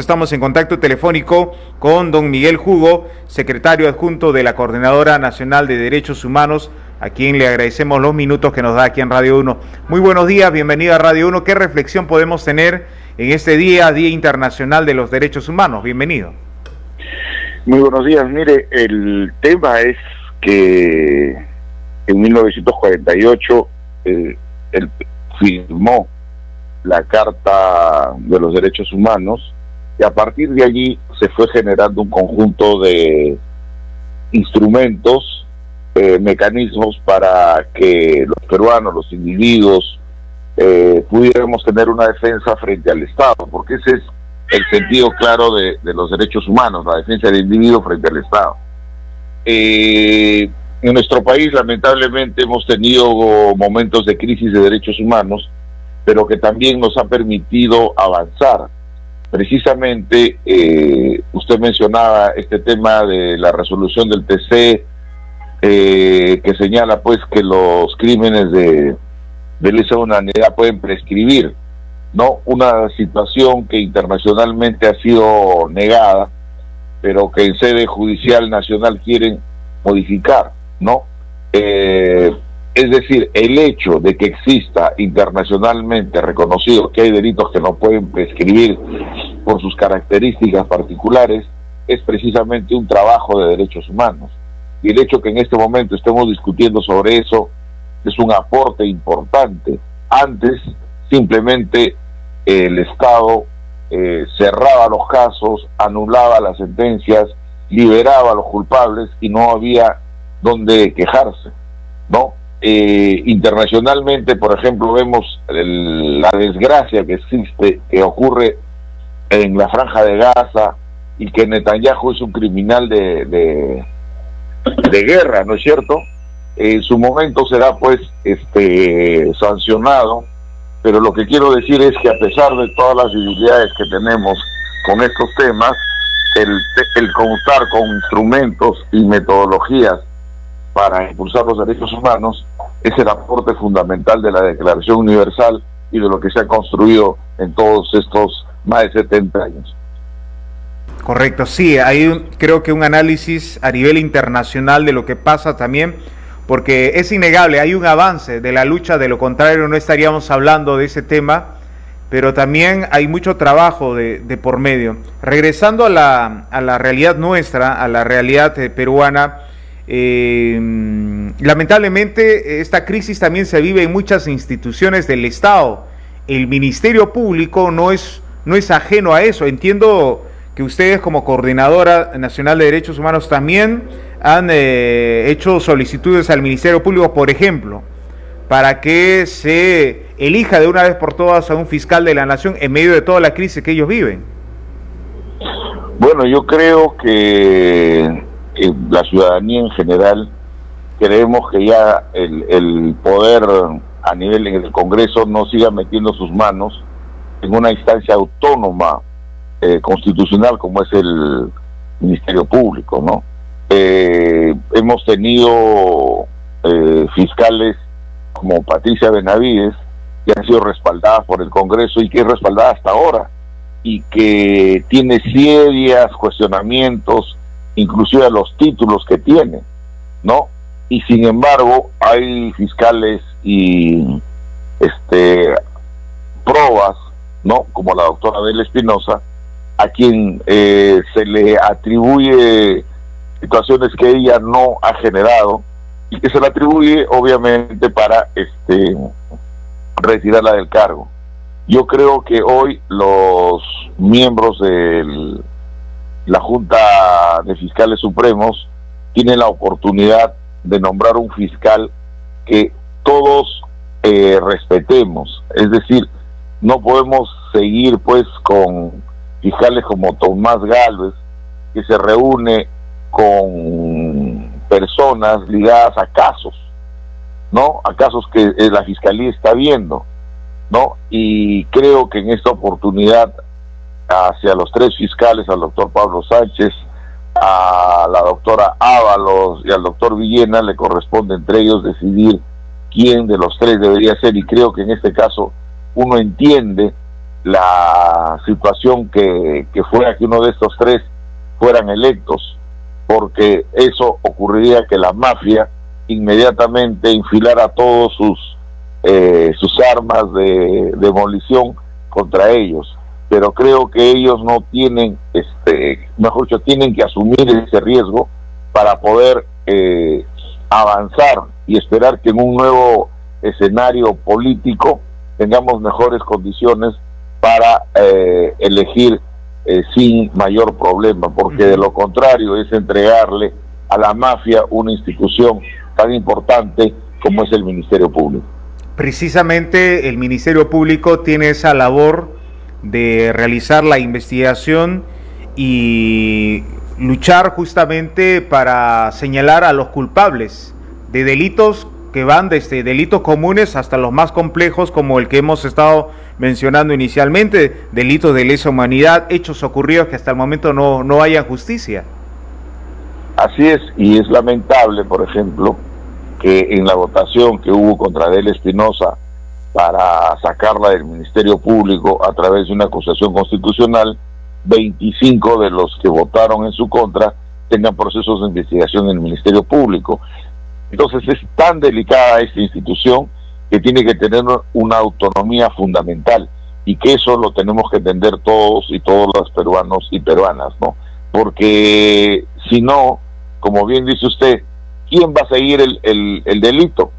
Estamos en contacto telefónico con don Miguel Hugo, secretario adjunto de la Coordinadora Nacional de Derechos Humanos, a quien le agradecemos los minutos que nos da aquí en Radio 1. Muy buenos días, bienvenido a Radio 1. ¿Qué reflexión podemos tener en este Día Internacional de los Derechos Humanos? Bienvenido. Muy buenos días. Mire, el tema es que en 1948 él firmó la Carta de los Derechos Humanos, y a partir de allí se fue generando un conjunto de instrumentos, mecanismos para que los peruanos, los individuos, pudiéramos tener una defensa frente al Estado, porque ese es el sentido claro de los derechos humanos, la defensa del individuo frente al Estado. En nuestro país, lamentablemente, hemos tenido momentos de crisis de derechos humanos, pero que también nos ha permitido avanzar. Precisamente, usted mencionaba este tema de la resolución del TC, que señala pues que los crímenes de lesa humanidad pueden prescribir, ¿no? Una situación que internacionalmente ha sido negada, pero que en sede judicial nacional quieren modificar, ¿no? Es decir, el hecho de que exista internacionalmente reconocido que hay delitos que no pueden prescribir por sus características particulares es precisamente un trabajo de derechos humanos. Y el hecho que en este momento estemos discutiendo sobre eso es un aporte importante. Antes, simplemente el Estado cerraba los casos, anulaba las sentencias, liberaba a los culpables y no había donde quejarse, ¿no? Internacionalmente, por ejemplo, vemos la desgracia que existe, que ocurre en la Franja de Gaza, y que Netanyahu es un criminal de guerra, ¿no es cierto? En su momento será pues sancionado, pero lo que quiero decir es que a pesar de todas las debilidades que tenemos con estos temas, el contar con instrumentos y metodologías para impulsar los derechos humanos es el aporte fundamental de la Declaración Universal y de lo que se ha construido en todos estos más de 70 años. Correcto, sí, hay creo que un análisis a nivel internacional de lo que pasa también, porque es innegable, hay un avance de la lucha, de lo contrario no estaríamos hablando de ese tema, pero también hay mucho trabajo de por medio. Regresando a la realidad nuestra, a la realidad peruana, lamentablemente esta crisis también se vive en muchas instituciones del Estado. El Ministerio Público no es ajeno a eso. Entiendo que ustedes como Coordinadora Nacional de Derechos Humanos también han hecho solicitudes al Ministerio Público, por ejemplo, para que se elija de una vez por todas a un fiscal de la nación en medio de toda la crisis que ellos viven. Bueno, yo creo que la ciudadanía en general creemos que ya el poder a nivel en el Congreso no siga metiendo sus manos en una instancia autónoma constitucional como es el Ministerio Público, ¿no? Hemos tenido fiscales como Patricia Benavides, que han sido respaldadas por el Congreso y que es respaldada hasta ahora, y que tiene serios cuestionamientos inclusive a los títulos que tiene, ¿no? Y sin embargo hay fiscales y probas, ¿no? Como la doctora Adela Espinosa, a quien se le atribuye situaciones que ella no ha generado y que se le atribuye obviamente para retirarla del cargo. Yo creo que hoy los miembros de la Junta de Fiscales Supremos tienen la oportunidad de nombrar un fiscal que todos respetemos. Es decir, no podemos seguir pues con fiscales como Tomás Gálvez, que se reúne con personas ligadas a casos, ¿no? A casos que la Fiscalía está viendo, ¿no? Y creo que en esta oportunidad hacia los tres fiscales, al doctor Pablo Sánchez, a la doctora Ábalos y al doctor Villena, le corresponde entre ellos decidir quién de los tres debería ser, y creo que en este caso uno entiende la situación que fuera que uno de estos tres fueran electos, porque eso ocurriría que la mafia inmediatamente infilara todos sus armas de demolición contra ellos. Pero creo que ellos no tienen, mejor dicho, tienen que asumir ese riesgo para poder avanzar y esperar que en un nuevo escenario político tengamos mejores condiciones para elegir sin mayor problema, porque de lo contrario es entregarle a la mafia una institución tan importante como es el Ministerio Público. Precisamente el Ministerio Público tiene esa labor de realizar la investigación y luchar justamente para señalar a los culpables de delitos que van desde delitos comunes hasta los más complejos, como el que hemos estado mencionando inicialmente, delitos de lesa humanidad, hechos ocurridos que hasta el momento no hayan justicia. Así es, y es lamentable, por ejemplo, que en la votación que hubo contra Adela Espinosa para sacarla del Ministerio Público a través de una acusación constitucional, 25 de los que votaron en su contra tengan procesos de investigación en el Ministerio Público. Entonces es tan delicada esta institución que tiene que tener una autonomía fundamental, y que eso lo tenemos que entender todos y todas las peruanos y peruanas, ¿no? Porque si no, como bien dice usted, ¿quién va a seguir el delito?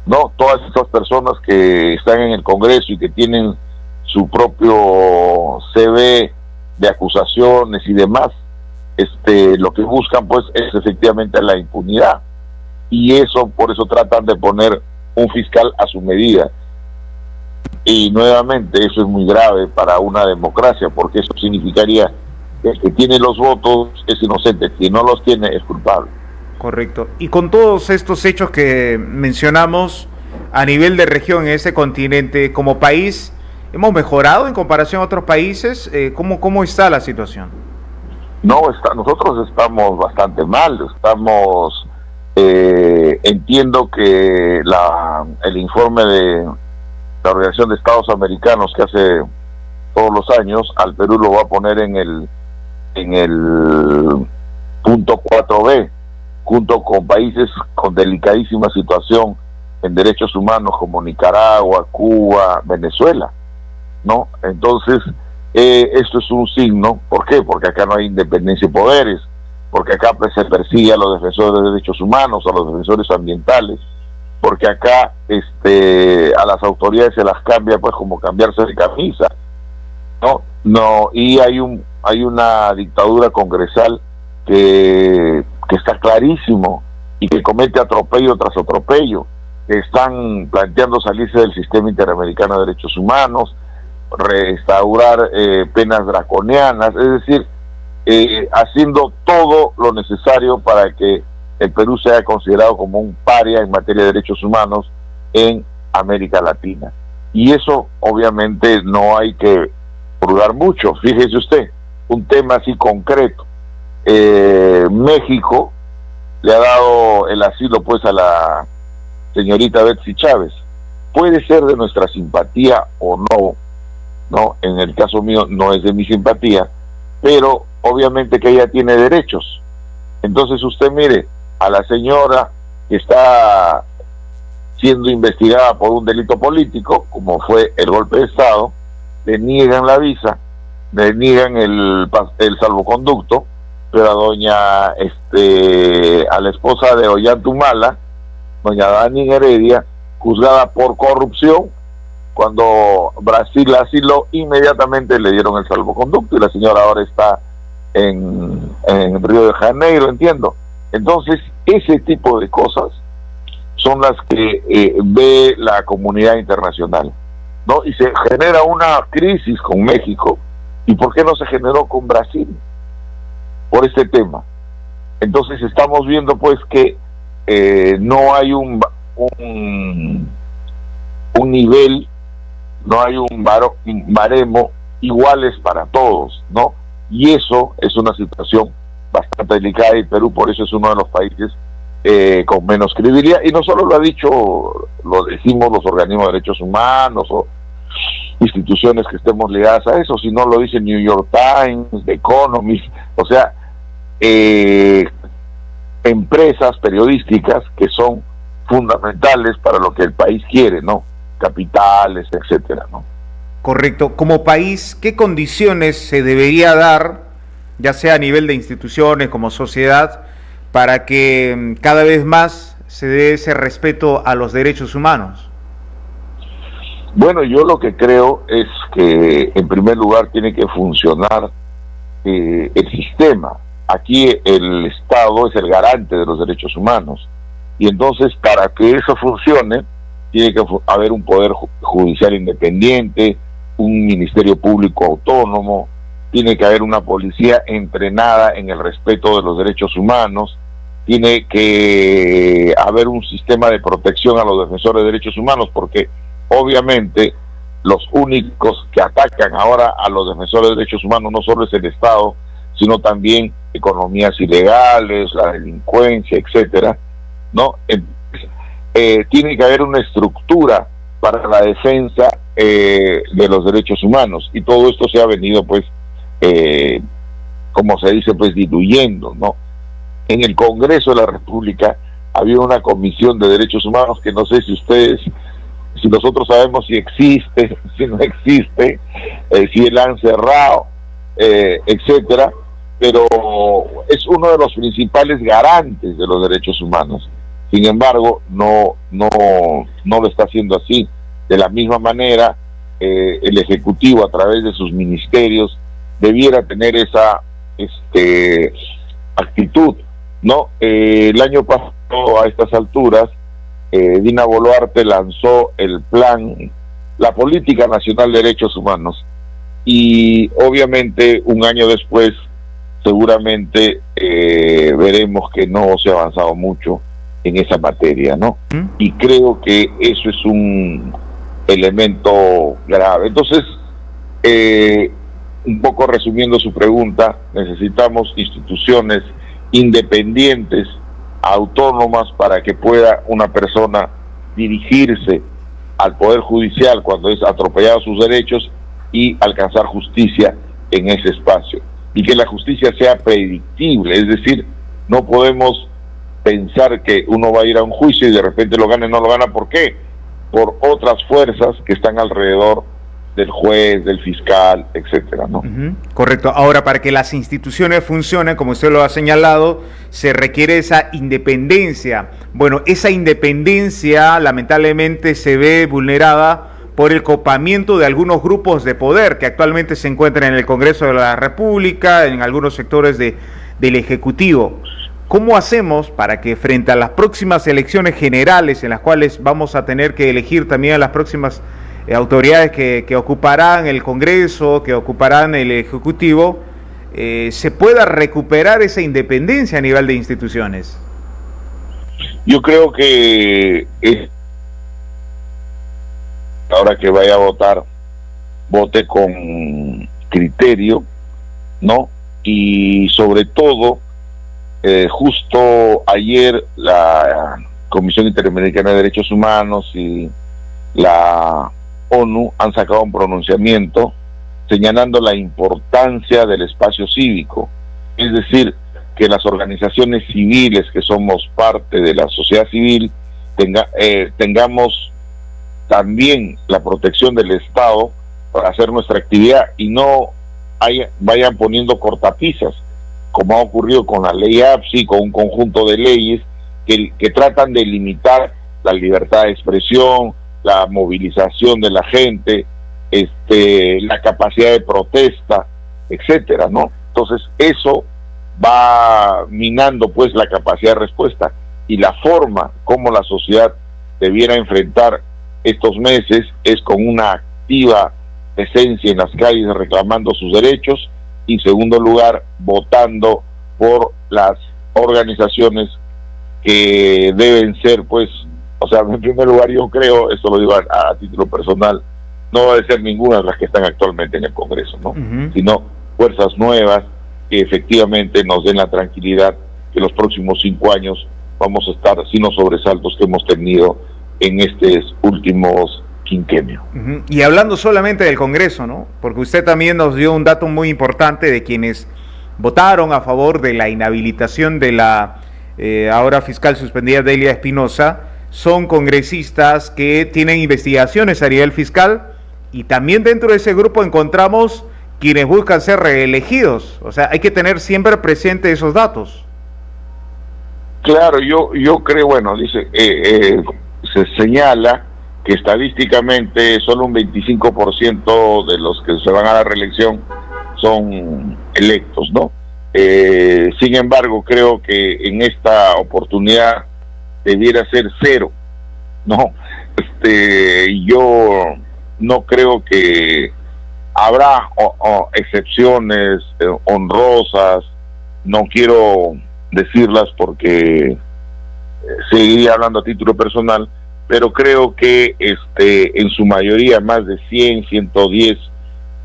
No, todas estas personas que están en el Congreso y que tienen su propio CV de acusaciones y demás, lo que buscan pues es efectivamente la impunidad, y eso, por eso tratan de poner un fiscal a su medida, y nuevamente eso es muy grave para una democracia, porque eso significaría que el que tiene los votos es inocente, quien no los tiene es culpable. Correcto. Y con todos estos hechos que mencionamos a nivel de región en ese continente, como país, ¿hemos mejorado en comparación a otros países? ¿Cómo está la situación? No, nosotros estamos bastante mal. Entiendo que el informe de la Organización de Estados Americanos que hace todos los años al Perú lo va a poner en el punto 4B, junto con países con delicadísima situación en derechos humanos como Nicaragua, Cuba, Venezuela, ¿no? Entonces, esto es un signo. ¿Por qué? Porque acá no hay independencia de poderes, porque acá pues, se persigue a los defensores de derechos humanos, a los defensores ambientales, porque acá a las autoridades se las cambia pues como cambiarse de camisa, ¿no? Y hay una dictadura congresal que está clarísimo y que comete atropello tras atropello, que están planteando salirse del sistema interamericano de derechos humanos, restaurar penas draconianas, es decir, haciendo todo lo necesario para que el Perú sea considerado como un paria en materia de derechos humanos en América Latina. Y eso obviamente no hay que dudar mucho. Fíjese usted, un tema así concreto. México le ha dado el asilo pues a la señorita Betsy Chávez. Puede ser de nuestra simpatía o no, en el caso mío no es de mi simpatía, pero obviamente que ella tiene derechos. Entonces usted mire, a la señora que está siendo investigada por un delito político, como fue el golpe de Estado, le niegan la visa, le niegan el salvoconducto, pero a la esposa de Ollantumala, doña Dani Heredia, juzgada por corrupción, cuando Brasil la asiló, inmediatamente le dieron el salvoconducto y la señora ahora está en Río de Janeiro, entiendo. Entonces, ese tipo de cosas son las que ve la comunidad internacional, ¿no? Y se genera una crisis con México. ¿Y por qué no se generó con Brasil? Por este tema. Entonces estamos viendo pues que no hay un nivel, no hay un baremo iguales para todos, ¿no? Y eso es una situación bastante delicada, y Perú por eso es uno de los países con menos credibilidad, y no solo lo ha dicho, lo decimos los organismos de derechos humanos y instituciones que estemos ligadas a eso, si no lo dice New York Times, The Economist, o sea, empresas periodísticas que son fundamentales para lo que el país quiere, ¿no? Capitales, etcétera, ¿no? Correcto. Como país, ¿qué condiciones se debería dar, ya sea a nivel de instituciones como sociedad, para que cada vez más se dé ese respeto a los derechos humanos? Bueno, yo lo que creo es que en primer lugar tiene que funcionar el sistema. Aquí el Estado es el garante de los derechos humanos y entonces para que eso funcione tiene que haber un poder judicial independiente, un ministerio público autónomo, tiene que haber una policía entrenada en el respeto de los derechos humanos, tiene que haber un sistema de protección a los defensores de derechos humanos, porque obviamente los únicos que atacan ahora a los defensores de derechos humanos no solo es el Estado, sino también economías ilegales, la delincuencia, etcétera, ¿no? Tiene que haber una estructura para la defensa de los derechos humanos, y todo esto se ha venido, pues, como se dice, pues, diluyendo, ¿no? En el Congreso de la República había una comisión de derechos humanos que no sé si nosotros sabemos si existe, si no existe, si la han cerrado, etcétera, pero es uno de los principales garantes de los derechos humanos. Sin embargo, no lo está haciendo así. De la misma manera, el Ejecutivo, a través de sus ministerios, debiera tener esa actitud, ¿no? El año pasado, a estas alturas, Dina Boluarte lanzó el plan, la Política Nacional de Derechos Humanos, y obviamente un año después seguramente veremos que no se ha avanzado mucho en esa materia, ¿no? Y creo que eso es un elemento grave. Entonces, un poco resumiendo su pregunta, necesitamos instituciones independientes, autónomas, para que pueda una persona dirigirse al Poder Judicial cuando es atropellado sus derechos y alcanzar justicia en ese espacio. Y que la justicia sea predictible, es decir, no podemos pensar que uno va a ir a un juicio y de repente lo gana y no lo gana. ¿Por qué? Por otras fuerzas que están alrededor del juez, del fiscal, etcétera, ¿no? Correcto. Ahora, para que las instituciones funcionen, como usted lo ha señalado, se requiere esa independencia. Bueno, esa independencia lamentablemente se ve vulnerada por el copamiento de algunos grupos de poder que actualmente se encuentran en el Congreso de la República, en algunos sectores del Ejecutivo. ¿Cómo hacemos para que frente a las próximas elecciones generales, en las cuales vamos a tener que elegir también a las próximas autoridades que ocuparán el Congreso, que ocuparán el Ejecutivo, se pueda recuperar esa independencia a nivel de instituciones? Yo creo que ahora que vaya a votar, vote con criterio, ¿no? Y sobre todo, justo ayer la Comisión Interamericana de Derechos Humanos y la ONU han sacado un pronunciamiento señalando la importancia del espacio cívico, es decir, que las organizaciones civiles que somos parte de la sociedad civil tengamos también la protección del Estado para hacer nuestra actividad y no vayan poniendo cortapisas, como ha ocurrido con la ley APSI, con un conjunto de leyes que tratan de limitar la libertad de expresión, la movilización de la gente, la capacidad de protesta, etcétera, ¿no? Entonces eso va minando, pues, la capacidad de respuesta, y la forma como la sociedad debiera enfrentar estos meses es con una activa presencia en las calles reclamando sus derechos, y en segundo lugar votando por las organizaciones que deben ser, pues, o sea, en primer lugar yo creo, esto lo digo a título personal, no debe ser ninguna de las que están actualmente en el Congreso, ¿no? Sino fuerzas nuevas que efectivamente nos den la tranquilidad que los próximos 5 años vamos a estar sin los sobresaltos que hemos tenido en estos últimos quinquenio. Y hablando solamente del Congreso, ¿no? Porque usted también nos dio un dato muy importante de quienes votaron a favor de la inhabilitación de la ahora fiscal suspendida Delia Espinosa, son congresistas que tienen investigaciones a nivel fiscal, y también dentro de ese grupo encontramos quienes buscan ser reelegidos. O sea, hay que tener siempre presente esos datos. Claro, yo creo, bueno, dice, se señala que estadísticamente solo un 25% de los que se van a la reelección son electos, ¿no? Sin embargo, creo que en esta oportunidad debiera ser cero, ¿no? Yo no creo que habrá excepciones honrosas, no quiero decirlas porque seguiría hablando a título personal, pero creo que en su mayoría más de 100, 110,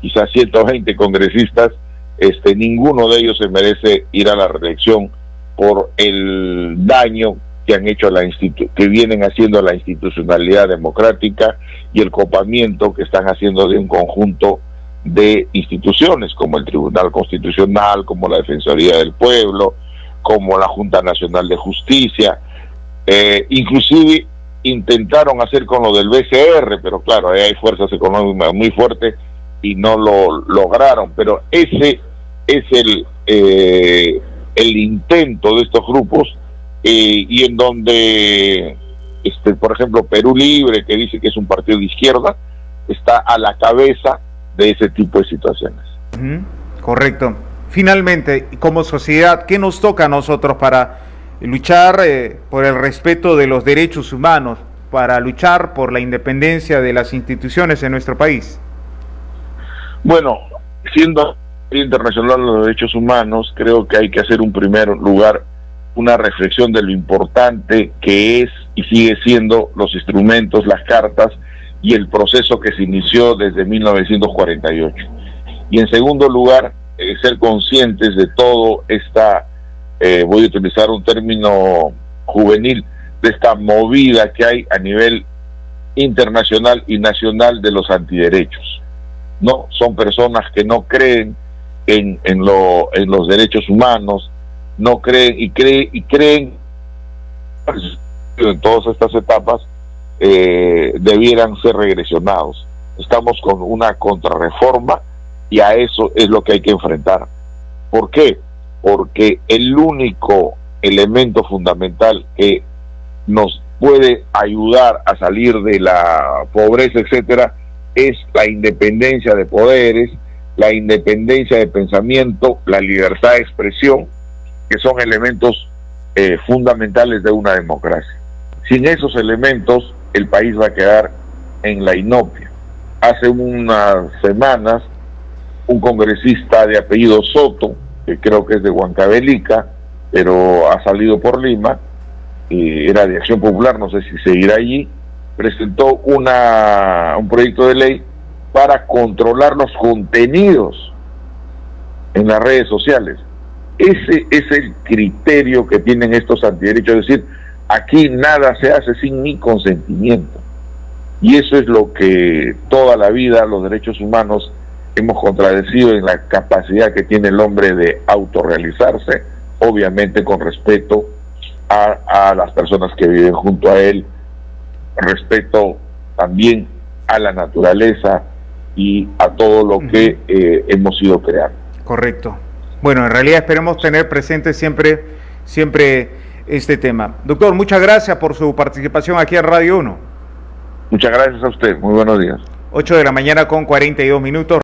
quizás 120 congresistas, ninguno de ellos se merece ir a la reelección por el daño que han hecho que vienen haciendo a la institucionalidad democrática y el copamiento que están haciendo de un conjunto de instituciones como el Tribunal Constitucional, como la Defensoría del Pueblo, como la Junta Nacional de Justicia, inclusive intentaron hacer con lo del BCR, pero claro, hay fuerzas económicas muy fuertes y no lo lograron, pero ese es el intento de estos grupos, y en donde, por ejemplo, Perú Libre, que dice que es un partido de izquierda, está a la cabeza de ese tipo de situaciones. Correcto. Finalmente, como sociedad, ¿qué nos toca a nosotros para luchar por el respeto de los derechos humanos, para luchar por la independencia de las instituciones en nuestro país? Bueno, siendo internacional de los derechos humanos, creo que hay que hacer en primer lugar una reflexión de lo importante que es y sigue siendo los instrumentos, las cartas y el proceso que se inició desde 1948. Y en segundo lugar, ser conscientes de todo esta, voy a utilizar un término juvenil, de esta movida que hay a nivel internacional y nacional de los antiderechos. No, son personas que no creen en los derechos humanos, no creen y creen en todas estas etapas debieran ser regresionados. Estamos con una contrarreforma y a eso es lo que hay que enfrentar. ¿Por qué? Porque el único elemento fundamental que nos puede ayudar a salir de la pobreza, etcétera, es la independencia de poderes, la independencia de pensamiento, la libertad de expresión, que son elementos fundamentales de una democracia. Sin esos elementos, el país va a quedar en la inopia. Hace unas semanas, un congresista de apellido Soto, que creo que es de Huancavelica, pero ha salido por Lima, era de Acción Popular, no sé si seguirá allí, presentó un proyecto de ley para controlar los contenidos en las redes sociales. Ese es el criterio que tienen estos antiderechos, es decir, aquí nada se hace sin mi consentimiento. Y eso es lo que toda la vida los derechos humanos hemos contradecido en la capacidad que tiene el hombre de autorrealizarse, obviamente con respeto a las personas que viven junto a él, respeto también a la naturaleza y a todo lo que hemos ido creando. Correcto. Bueno, en realidad esperemos tener presente siempre este tema. Doctor, muchas gracias por su participación aquí en Radio 1. Muchas gracias a usted, muy buenos días. 8 de la mañana con 42 minutos.